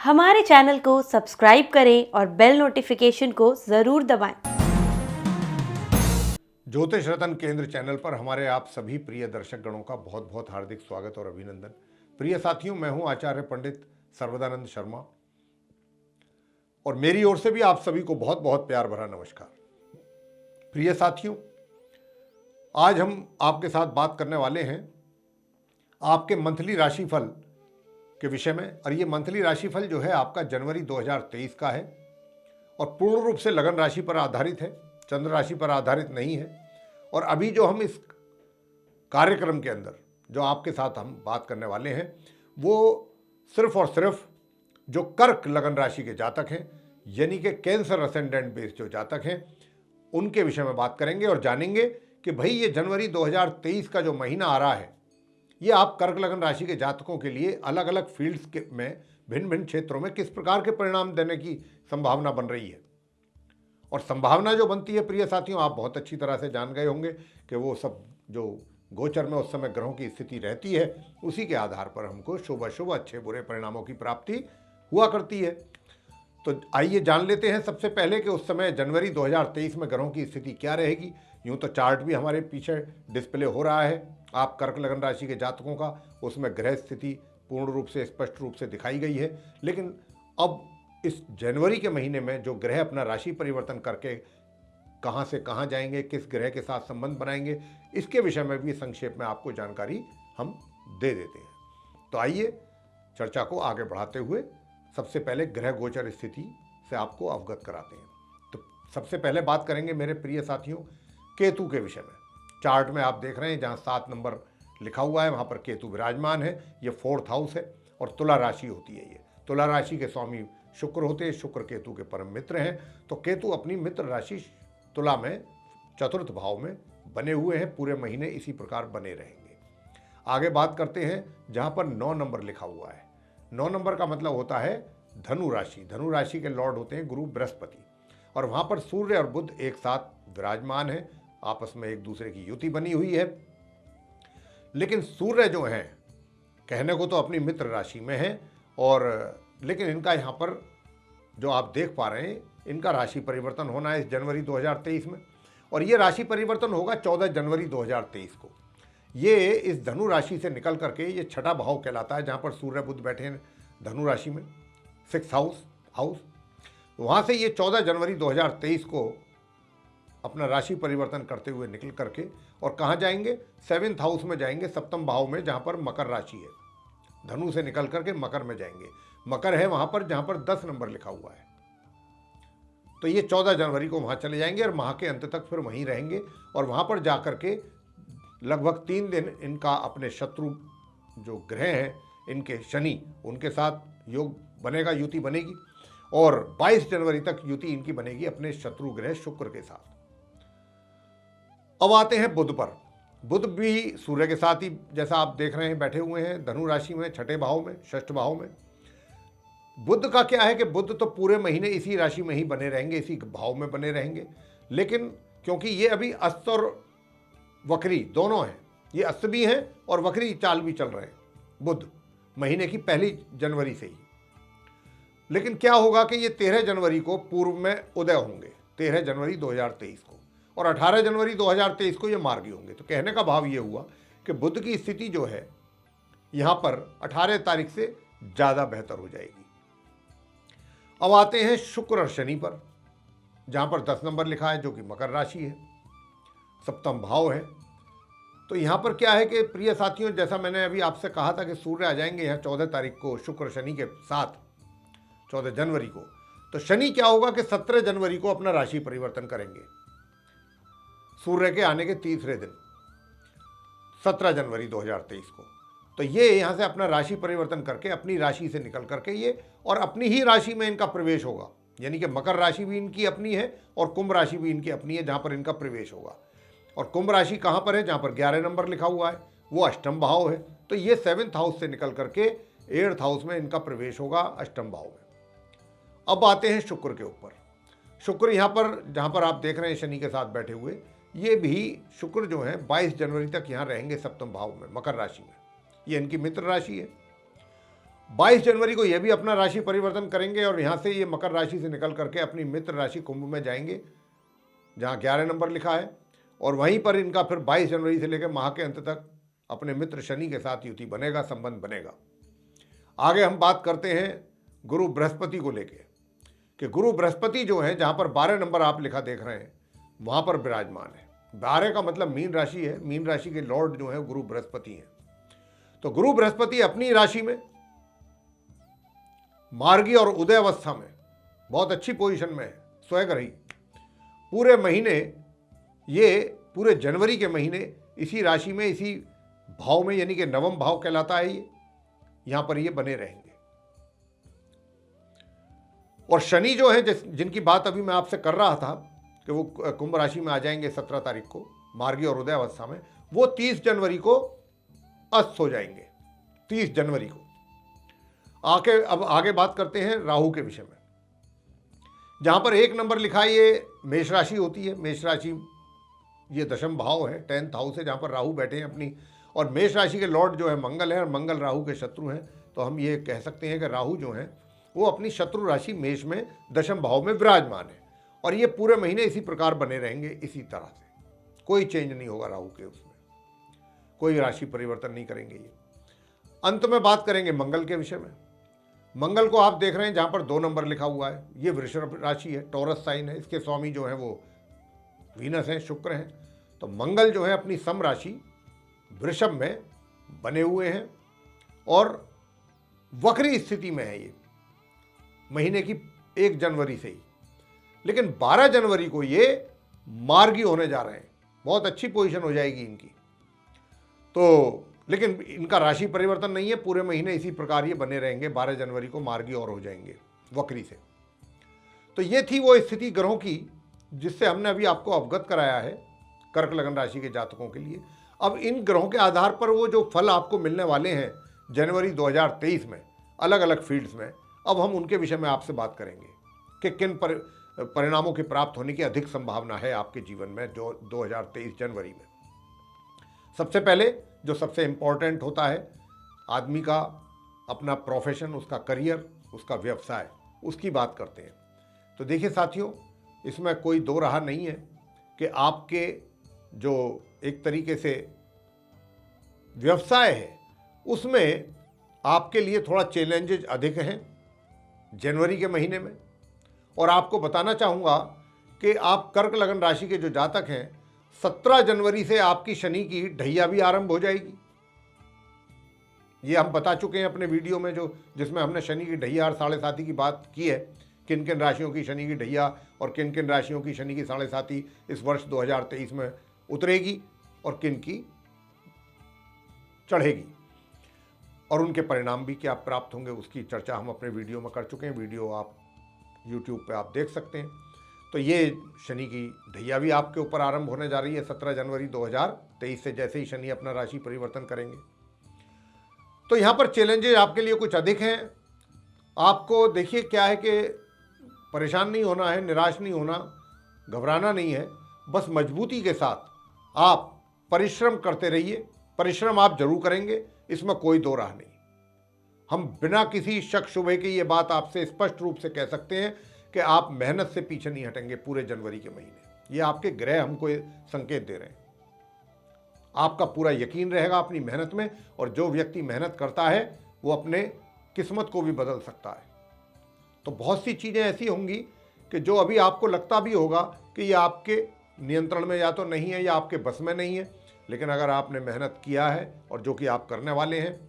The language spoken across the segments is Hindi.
हमारे चैनल को सब्सक्राइब करें और बेल नोटिफिकेशन को ज़रूर दबाएं। ज्योतिष रत्न केंद्र चैनल पर हमारे आप सभी प्रिय दर्शक गणों का बहुत बहुत हार्दिक स्वागत और अभिनंदन। प्रिय साथियों, मैं हूं आचार्य पंडित सर्वदानंद शर्मा और मेरी ओर से भी आप सभी को बहुत बहुत प्यार भरा नमस्कार। प्रिय साथियों, आज हम आपके साथ बात करने वाले हैं आपके मंथली राशिफल के विषय में। और ये मंथली राशिफल जो है आपका जनवरी 2023 का है और पूर्ण रूप से लगन राशि पर आधारित है, चंद्र राशि पर आधारित नहीं है। और अभी जो हम इस कार्यक्रम के अंदर जो आपके साथ हम बात करने वाले हैं वो सिर्फ और सिर्फ जो कर्क लगन राशि के जातक हैं, यानी कि कैंसर असेंडेंट बेस जो जातक हैं, उनके विषय में बात करेंगे और जानेंगे कि भाई ये जनवरी 2023 का जो महीना आ रहा है ये आप कर्क लगन राशि के जातकों के लिए अलग अलग फील्ड्स के में भिन्न भिन्न क्षेत्रों में किस प्रकार के परिणाम देने की संभावना बन रही है। और संभावना जो बनती है प्रिय साथियों, आप बहुत अच्छी तरह से जान गए होंगे कि वो सब जो गोचर में उस समय ग्रहों की स्थिति रहती है उसी के आधार पर हमको शुभ अशुभ अच्छे बुरे परिणामों की प्राप्ति हुआ करती है। तो आइए जान लेते हैं सबसे पहले कि उस समय जनवरी 2023 में ग्रहों की स्थिति क्या रहेगी। यूँ तो चार्ट भी हमारे पीछे डिस्प्ले हो रहा है आप कर्क लगन राशि के जातकों का, उसमें ग्रह स्थिति पूर्ण रूप से स्पष्ट रूप से दिखाई गई है। लेकिन अब इस जनवरी के महीने में जो ग्रह अपना राशि परिवर्तन करके कहाँ से कहाँ जाएंगे, किस ग्रह के साथ संबंध बनाएंगे, इसके विषय में भी संक्षेप में आपको जानकारी हम दे देते हैं। तो आइए चर्चा को आगे बढ़ाते हुए सबसे पहले ग्रह गोचर स्थिति से आपको अवगत कराते हैं। तो सबसे पहले बात करेंगे मेरे प्रिय साथियों केतु के विषय में। चार्ट में आप देख रहे हैं जहाँ 7 नंबर लिखा हुआ है वहाँ पर केतु विराजमान है। ये 4th हाउस है और तुला राशि होती है। ये तुला राशि के स्वामी शुक्र होते हैं, शुक्र केतु के परम मित्र हैं। तो केतु अपनी मित्र राशि तुला में 4th भाव में बने हुए हैं, पूरे महीने इसी प्रकार बने रहेंगे। आगे बात करते हैं जहाँ पर 9 नंबर लिखा हुआ है। 9 नंबर का मतलब होता है धनु राशि। धनु राशि के लॉर्ड होते हैं गुरु बृहस्पति और वहाँ पर सूर्य और बुध एक साथ विराजमान है, आपस में एक दूसरे की युति बनी हुई है। लेकिन सूर्य जो हैं कहने को तो अपनी मित्र राशि में है और लेकिन इनका यहाँ पर जो आप देख पा रहे हैं इनका राशि परिवर्तन होना है इस जनवरी 2023 में। और ये राशि परिवर्तन होगा 14 जनवरी 2023 को। ये इस धनु राशि से निकल करके ये 6ठा भाव कहलाता है जहाँ पर सूर्य बुध बैठे हैं धनु राशि में, 6th हाउस। वहाँ से ये 14 जनवरी 2023 को अपना राशि परिवर्तन करते हुए निकल करके और कहाँ जाएंगे, 7th हाउस में जाएंगे, 7th भाव में जहाँ पर मकर राशि है। धनु से निकल करके मकर में जाएंगे। मकर है वहाँ पर जहाँ पर 10 नंबर लिखा हुआ है। तो ये 14 जनवरी को वहाँ चले जाएंगे और माह के अंत तक फिर वहीं रहेंगे और वहाँ पर जा करके लगभग 3 दिन इनका अपने शत्रु जो ग्रह हैं इनके शनि, उनके साथ योग बनेगा, युति बनेगी और 22 जनवरी तक युति इनकी बनेगी अपने शत्रु ग्रह शुक्र के साथ। अब आते हैं बुध पर। बुध भी सूर्य के साथ ही जैसा आप देख रहे हैं बैठे हुए हैं धनु राशि में, 6ठे भाव में, 6th भाव में। बुध का क्या है कि बुध तो पूरे महीने इसी राशि में ही बने रहेंगे, इसी भाव में बने रहेंगे। लेकिन क्योंकि ये अभी अस्त और वक्री दोनों हैं, ये अस्त भी हैं और वक्री चाल भी चल रहे हैं बुध महीने की 1 जनवरी से ही। लेकिन क्या होगा कि ये 13 जनवरी को पूर्व में उदय होंगे, 13 जनवरी 2023 को, और 18 जनवरी 2023 को ये मार्गी होंगे। तो कहने का भाव ये हुआ कि बुध की स्थिति जो है यहाँ पर 18 तारीख से ज़्यादा बेहतर हो जाएगी। अब आते हैं शुक्र और शनि पर जहाँ पर 10 नंबर लिखा है जो कि मकर राशि है, 7th भाव है। तो यहाँ पर क्या है कि प्रिय साथियों, जैसा मैंने अभी आपसे कहा था कि सूर्य आ जाएंगे यहाँ 14 तारीख को शुक्र शनि के साथ, 14 जनवरी को। तो शनि क्या होगा कि 17 जनवरी को अपना राशि परिवर्तन करेंगे सूर्य के आने के तीसरे दिन, 17 जनवरी 2023 को। तो ये यहाँ से अपना राशि परिवर्तन करके अपनी राशि से निकल करके ये और अपनी ही राशि में इनका प्रवेश होगा, यानी कि मकर राशि भी इनकी अपनी है और कुंभ राशि भी इनकी अपनी है जहाँ पर इनका प्रवेश होगा। और कुंभ राशि कहाँ पर है, जहाँ पर 11 नंबर लिखा हुआ है, वो 8th भाव है। तो ये 7th हाउस से निकल करके 8th हाउस में इनका प्रवेश होगा 8th भाव में। अब आते हैं शुक्र के ऊपर। शुक्र यहाँ पर जहाँ पर आप देख रहे हैं शनि के साथ बैठे हुए, ये भी शुक्र जो है 22 जनवरी तक यहाँ रहेंगे 7th भाव में, मकर राशि में। ये इनकी मित्र राशि है। 22 जनवरी को यह भी अपना राशि परिवर्तन करेंगे और यहाँ से ये मकर राशि से निकल करके अपनी मित्र राशि कुंभ में जाएंगे, जहाँ 11 नंबर लिखा है। और वहीं पर इनका फिर 22 जनवरी से लेकर माह के अंत तक अपने मित्र शनि के साथ युति बनेगा, संबंध बनेगा। आगे हम बात करते हैं गुरु बृहस्पति को लेके कि गुरु बृहस्पति जो है, जहाँ पर 12 नंबर आप लिखा देख रहे हैं, वहाँ पर विराजमान है। 12 का मतलब मीन राशि है। मीन राशि के लॉर्ड जो है गुरु बृहस्पति हैं। तो गुरु बृहस्पति अपनी राशि में मार्गी और उदय अवस्था में बहुत अच्छी पोजीशन में है, स्वयं पूरे महीने, ये पूरे जनवरी के महीने इसी राशि में, इसी भाव में, यानी कि नवम भाव कहलाता है ये, यहां पर ये बने रहेंगे। और शनि जो है, जिनकी बात अभी मैं आपसे कर रहा था कि वो कुंभ राशि में आ जाएंगे 17 तारीख को मार्गी और उदय अवस्था में, वो 30 जनवरी को अस्त हो जाएंगे। 30 जनवरी को अब आगे बात करते हैं राहु के विषय में, जहां पर 1 नंबर लिखा है, ये मेष राशि होती है। मेष राशि ये दशम भाव है, 10th हाउस है, जहां पर राहु बैठे हैं अपनी। और मेष राशि के लॉर्ड जो है मंगल है, और मंगल राहु के शत्रु हैं। तो हम ये कह सकते हैं कि राहु जो है वो अपनी शत्रु राशि मेष में दशम भाव में विराजमान है। और ये पूरे महीने इसी प्रकार बने रहेंगे, इसी तरह से कोई चेंज नहीं होगा राहु के, उसमें कोई राशि परिवर्तन नहीं करेंगे ये। अंत में बात करेंगे मंगल के विषय में। मंगल को आप देख रहे हैं जहां पर 2 नंबर लिखा हुआ है, ये वृषभ राशि है, टॉरस साइन है। इसके स्वामी जो है वो वीनस हैं, शुक्र हैं। तो मंगल जो है अपनी सम राशि वृषभ में बने हुए हैं और वक्री स्थिति में है ये महीने की 1 जनवरी से ही। लेकिन 12 जनवरी को ये मार्गी होने जा रहे हैं, बहुत अच्छी पोजीशन हो जाएगी इनकी। तो लेकिन इनका राशि परिवर्तन नहीं है, पूरे महीने इसी प्रकार ये बने रहेंगे। 12 जनवरी को मार्गी और हो जाएंगे वक्री से। तो ये थी वो स्थिति ग्रहों की जिससे हमने अभी आपको अवगत कराया है कर्क लगन राशि के जातकों के लिए। अब इन ग्रहों के आधार पर वो जो फल आपको मिलने वाले हैं जनवरी 2023 में अलग अलग फील्ड्स में, अब हम उनके विषय में आपसे बात करेंगे कि किन परिणामों की प्राप्त होने की अधिक संभावना है आपके जीवन में जो 2023 जनवरी में। सबसे पहले जो सबसे इम्पोर्टेंट होता है आदमी का अपना प्रोफेशन, उसका करियर, उसका व्यवसाय, उसकी बात करते हैं। तो देखिए साथियों, इसमें कोई दो राह नहीं है कि आपके जो एक तरीके से व्यवसाय है उसमें आपके लिए थोड़ा चैलेंजेस अधिक हैं जनवरी के महीने में। और आपको बताना चाहूँगा कि आप कर्क लगन राशि के जो जातक हैं, 17 जनवरी से आपकी शनि की ढैया भी आरंभ हो जाएगी। ये हम बता चुके हैं अपने वीडियो में जिसमें हमने शनि की ढैया और 7.5 की बात की है, किन किन राशियों की शनि की ढैया और किन किन राशियों की शनि की 7.5 इस वर्ष 2023 में उतरेगी और किन की चढ़ेगी और उनके परिणाम भी क्या प्राप्त होंगे, उसकी चर्चा हम अपने वीडियो में कर चुके हैं। वीडियो आप YouTube पे आप देख सकते हैं। तो ये शनि की ढैया भी आपके ऊपर आरंभ होने जा रही है 17 जनवरी 2023 से, जैसे ही शनि अपना राशि परिवर्तन करेंगे। तो यहाँ पर चैलेंजेस आपके लिए कुछ अधिक हैं। आपको देखिए क्या है कि परेशान नहीं होना है, निराश नहीं होना, घबराना नहीं है। बस मजबूती के साथ आप परिश्रम करते रहिए। परिश्रम आप जरूर करेंगे, इसमें कोई दो राह नहीं। हम बिना किसी शक शुबे के ये बात आपसे स्पष्ट रूप से कह सकते हैं कि आप मेहनत से पीछे नहीं हटेंगे पूरे जनवरी के महीने। ये आपके ग्रह हमको संकेत दे रहे हैं। आपका पूरा यकीन रहेगा अपनी मेहनत में, और जो व्यक्ति मेहनत करता है वो अपने किस्मत को भी बदल सकता है। तो बहुत सी चीज़ें ऐसी होंगी कि जो अभी आपको लगता भी होगा कि ये आपके नियंत्रण में या तो नहीं है या आपके बस में नहीं है, लेकिन अगर आपने मेहनत किया है और जो कि आप करने वाले हैं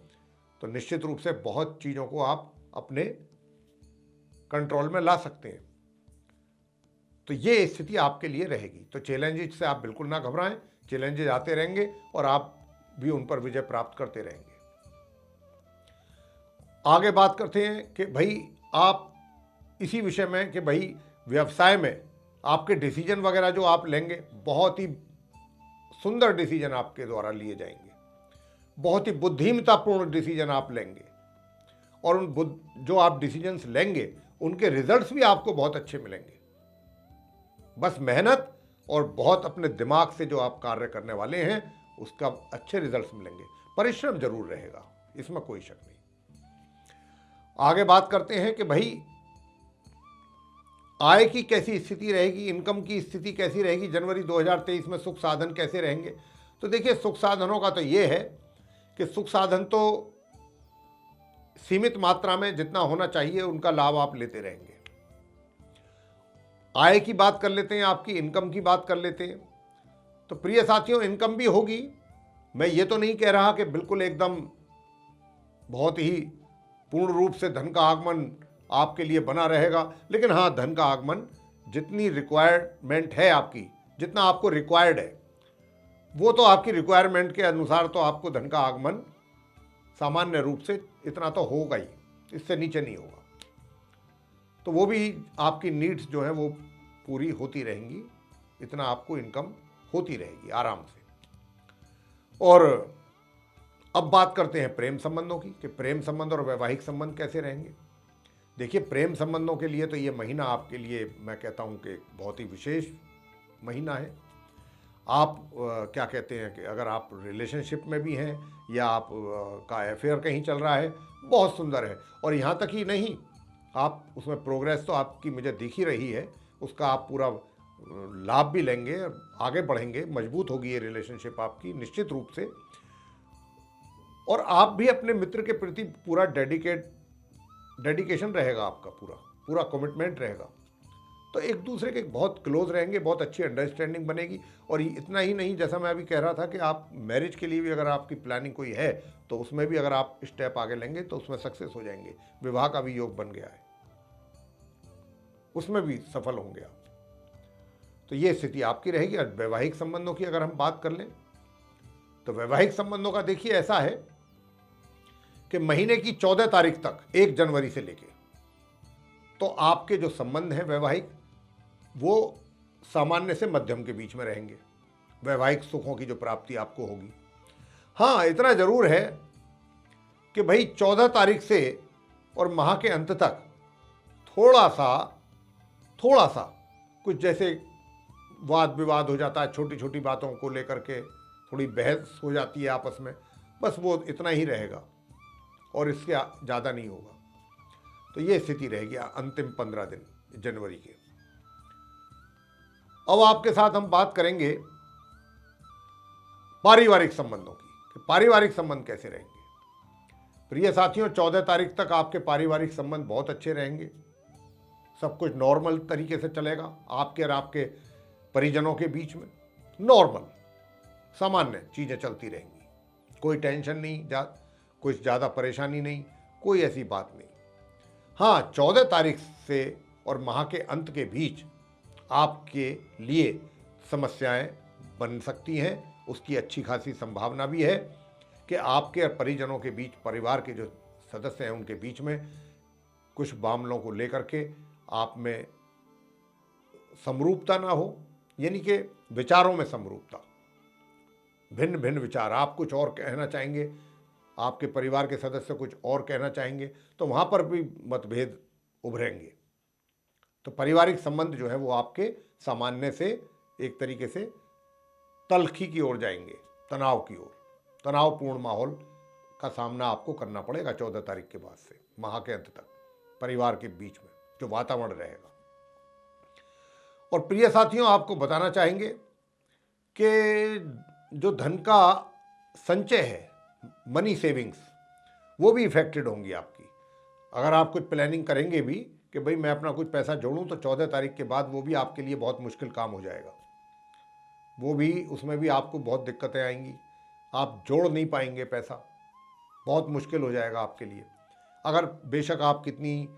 तो निश्चित रूप से बहुत चीज़ों को आप अपने कंट्रोल में ला सकते हैं। तो ये स्थिति आपके लिए रहेगी। तो चैलेंजेस से आप बिल्कुल ना घबराएं, चैलेंजेस आते रहेंगे और आप भी उन पर विजय प्राप्त करते रहेंगे। आगे बात करते हैं कि भाई आप इसी विषय में कि भाई व्यवसाय में आपके डिसीजन वगैरह जो आप लेंगे, बहुत ही सुंदर डिसीजन आपके द्वारा लिए जाएंगे, बहुत ही बुद्धिमतापूर्ण डिसीजन आप लेंगे, और उन जो आप डिसीजंस लेंगे उनके रिजल्ट्स भी आपको बहुत अच्छे मिलेंगे। बस मेहनत और बहुत अपने दिमाग से जो आप कार्य करने वाले हैं उसका अच्छे रिजल्ट्स मिलेंगे। परिश्रम जरूर रहेगा, इसमें कोई शक नहीं। आगे बात करते हैं कि भाई आय की कैसी स्थिति रहेगी, इनकम की स्थिति कैसी रहेगी, जनवरी 2023 में सुख साधन कैसे रहेंगे। तो देखिए, सुख साधनों का तो ये है कि सुख साधन तो सीमित मात्रा में जितना होना चाहिए उनका लाभ आप लेते रहेंगे। आय की बात कर लेते हैं, आपकी इनकम की बात कर लेते हैं। तो प्रिय साथियों, इनकम भी होगी। मैं ये तो नहीं कह रहा कि बिल्कुल एकदम बहुत ही पूर्ण रूप से धन का आगमन आपके लिए बना रहेगा, लेकिन हाँ, धन का आगमन जितनी रिक्वायरमेंट है आपकी, जितना आपको रिक्वायर्ड है, वो तो आपकी रिक्वायरमेंट के अनुसार तो आपको धन का आगमन सामान्य रूप से इतना तो होगा ही, इससे नीचे नहीं होगा। तो वो भी आपकी नीड्स जो है वो पूरी होती रहेंगी, इतना आपको इनकम होती रहेगी आराम से। और अब बात करते हैं प्रेम संबंधों की कि प्रेम संबंध और वैवाहिक संबंध कैसे रहेंगे। देखिए, प्रेम संबंधों के लिए तो ये महीना आपके लिए मैं कहता हूँ कि बहुत ही विशेष महीना है। आप क्या कहते हैं कि अगर आप रिलेशनशिप में भी हैं या आप का अफेयर कहीं चल रहा है, बहुत सुंदर है। और यहाँ तक ही नहीं, आप उसमें प्रोग्रेस तो आपकी मुझे दिख ही रही है, उसका आप पूरा लाभ भी लेंगे, आगे बढ़ेंगे, मजबूत होगी ये रिलेशनशिप आपकी निश्चित रूप से। और आप भी अपने मित्र के प्रति पूरा डेडिकेशन रहेगा, आपका पूरा कमिटमेंट रहेगा। तो एक दूसरे के बहुत क्लोज रहेंगे, बहुत अच्छी अंडरस्टैंडिंग बनेगी। और इतना ही नहीं, जैसा मैं अभी कह रहा था कि आप मैरिज के लिए भी अगर आपकी प्लानिंग कोई है तो उसमें भी अगर आप स्टेप आगे लेंगे तो उसमें सक्सेस हो जाएंगे। विवाह का भी योग बन गया है, उसमें भी सफल होंगे आप। तो ये स्थिति आपकी रहेगी। और वैवाहिक संबंधों की अगर हम बात कर लें तो वैवाहिक संबंधों का देखिए ऐसा है कि महीने की 14 तारीख तक, 1 जनवरी से लेके, तो आपके जो संबंध हैं वैवाहिक, वो सामान्य से मध्यम के बीच में रहेंगे। वैवाहिक सुखों की जो प्राप्ति आपको होगी। हाँ, इतना जरूर है कि भाई 14 तारीख से और माह के अंत तक थोड़ा सा कुछ जैसे वाद विवाद हो जाता है, छोटी छोटी बातों को लेकर के थोड़ी बहस हो जाती है आपस में, बस वो इतना ही रहेगा और इससे ज़्यादा नहीं होगा। तो ये स्थिति रहेगी अंतिम 15 दिन जनवरी के। अब आपके साथ हम बात करेंगे पारिवारिक संबंधों की कि पारिवारिक संबंध कैसे रहेंगे। प्रिय साथियों, 14 तारीख तक आपके पारिवारिक संबंध बहुत अच्छे रहेंगे। सब कुछ नॉर्मल तरीके से चलेगा आपके और आपके परिजनों के बीच में। नॉर्मल सामान्य चीज़ें चलती रहेंगी, कोई टेंशन नहीं, कुछ ज़्यादा परेशानी नहीं, कोई ऐसी बात नहीं। हाँ, 14 तारीख से और माह के अंत के बीच आपके लिए समस्याएं बन सकती हैं। उसकी अच्छी खासी संभावना भी है कि आपके परिजनों के बीच, परिवार के जो सदस्य हैं उनके बीच में कुछ मामलों को लेकर के आप में समरूपता ना हो, यानी कि विचारों में समरूपता, भिन्न भिन्न विचार, आप कुछ और कहना चाहेंगे, आपके परिवार के सदस्य कुछ और कहना चाहेंगे, तो वहाँ पर भी मतभेद उभरेंगे। तो पारिवारिक संबंध जो है वो आपके सामान्य से एक तरीके से तल्खी की ओर जाएंगे, तनाव की ओर। तनावपूर्ण माहौल का सामना आपको करना पड़ेगा 14 तारीख के बाद से माह के अंत तक, परिवार के बीच में जो वातावरण रहेगा। और प्रिय साथियों, आपको बताना चाहेंगे कि जो धन का संचय है, मनी सेविंग्स, वो भी इफेक्टेड होंगी आपकी। अगर आप कुछ प्लानिंग करेंगे भी कि भाई मैं अपना कुछ पैसा जोड़ूं, तो 14 तारीख के बाद वो भी आपके लिए बहुत मुश्किल काम हो जाएगा। वो भी, उसमें भी आपको बहुत दिक्कतें आएंगी, आप जोड़ नहीं पाएंगे पैसा, बहुत मुश्किल हो जाएगा आपके लिए। अगर बेशक आप कितनी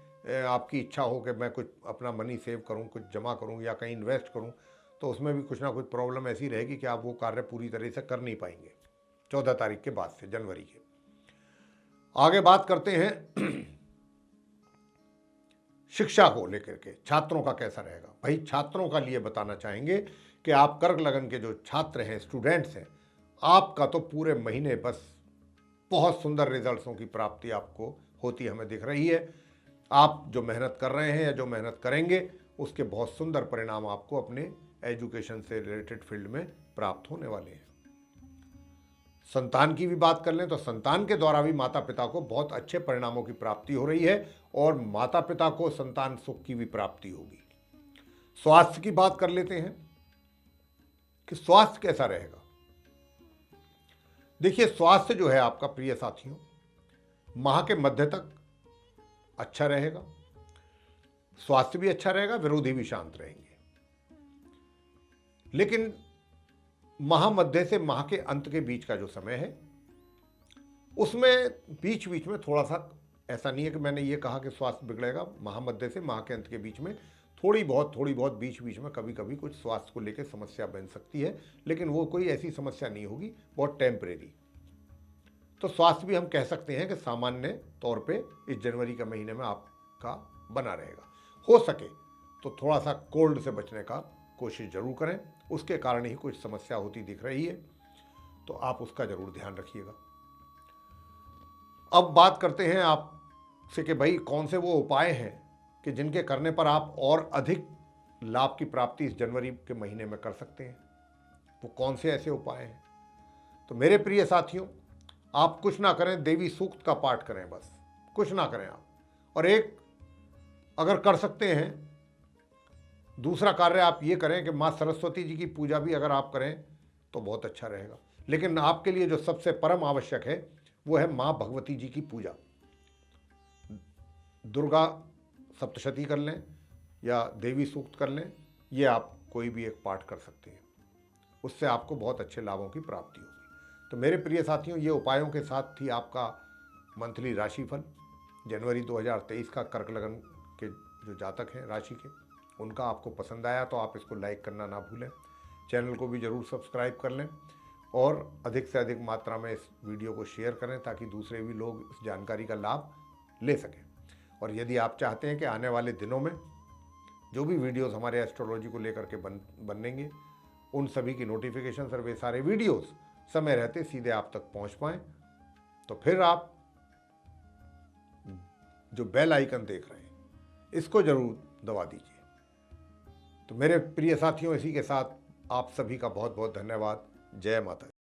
आपकी इच्छा हो कि मैं कुछ अपना मनी सेव करूं, कुछ जमा करूं या कहीं इन्वेस्ट करूं, तो उसमें भी कुछ ना कुछ प्रॉब्लम ऐसी रहेगी कि आप वो कार्य पूरी तरह से कर नहीं पाएंगे 14 तारीख के बाद से, जनवरी के। आगे बात करते हैं शिक्षा को लेकर के, छात्रों का कैसा रहेगा। भाई, छात्रों का लिए बताना चाहेंगे कि आप कर्क लगन के जो छात्र हैं, स्टूडेंट्स हैं, आपका तो पूरे महीने बस बहुत सुंदर रिजल्ट्सों की प्राप्ति आपको होती हमें दिख रही है। आप जो मेहनत कर रहे हैं या जो मेहनत करेंगे, उसके बहुत सुंदर परिणाम आपको अपने एजुकेशन से रिलेटेड फील्ड में प्राप्त होने वाले हैं। संतान की भी बात कर लें तो संतान के द्वारा भी माता पिता को बहुत अच्छे परिणामों की प्राप्ति हो रही है और माता पिता को संतान सुख की भी प्राप्ति होगी। स्वास्थ्य की बात कर लेते हैं कि स्वास्थ्य कैसा रहेगा। देखिए, स्वास्थ्य जो है आपका प्रिय साथियों, माह के मध्य तक अच्छा रहेगा। स्वास्थ्य भी अच्छा रहेगा, विरोधी भी शांत रहेंगे। लेकिन माह मध्य से माह के अंत के बीच का जो समय है, उसमें बीच बीच में थोड़ा सा, ऐसा नहीं है कि मैंने ये कहा कि स्वास्थ्य बिगड़ेगा, माह मध्य से माह के अंत के बीच में थोड़ी बहुत बीच बीच में कभी कभी कुछ स्वास्थ्य को लेकर समस्या बन सकती है, लेकिन वो कोई ऐसी समस्या नहीं होगी, बहुत टेम्परेरी। तो स्वास्थ्य भी हम कह सकते हैं कि सामान्य तौर पे इस जनवरी के महीने में आपका बना रहेगा। हो सके तो थोड़ा सा कोल्ड से बचने का कोशिश जरूर करें, उसके कारण ही कुछ समस्या होती दिख रही है, तो आप उसका जरूर ध्यान रखिएगा। अब बात करते हैं आपसे कि भाई कौन से वो उपाय हैं कि जिनके करने पर आप और अधिक लाभ की प्राप्ति इस जनवरी के महीने में कर सकते हैं। वो कौन से ऐसे उपाय हैं? तो मेरे प्रिय साथियों, आप कुछ ना करें, देवी सूक्त का पाठ करें, बस कुछ ना करें आप। और एक अगर कर सकते हैं, दूसरा कार्य आप ये करें कि माँ सरस्वती जी की पूजा भी अगर आप करें तो बहुत अच्छा रहेगा। लेकिन आपके लिए जो सबसे परम आवश्यक है वो है माँ भगवती जी की पूजा। दुर्गा सप्तशती कर लें या देवी सूक्त कर लें, ये आप कोई भी एक पाठ कर सकते हैं, उससे आपको बहुत अच्छे लाभों की प्राप्ति होगी। तो मेरे प्रिय साथियों, ये उपायों के साथ ही आपका मंथली राशिफल जनवरी 2023 का कर्क लगन के जो जातक हैं राशि के, उनका आपको पसंद आया तो आप इसको लाइक करना ना भूलें। चैनल को भी ज़रूर सब्सक्राइब कर लें और अधिक से अधिक मात्रा में इस वीडियो को शेयर करें ताकि दूसरे भी लोग इस जानकारी का लाभ ले सकें। और यदि आप चाहते हैं कि आने वाले दिनों में जो भी वीडियोस हमारे एस्ट्रोलॉजी को लेकर के बनेंगे, उन सभी की नोटिफिकेशन और वे सारे वीडियोस समय रहते सीधे आप तक पहुंच पाएँ, तो फिर आप जो बेल आइकन देख रहे हैं इसको जरूर दबा दीजिए। तो मेरे प्रिय साथियों, इसी के साथ आप सभी का बहुत बहुत धन्यवाद। जय माता दी।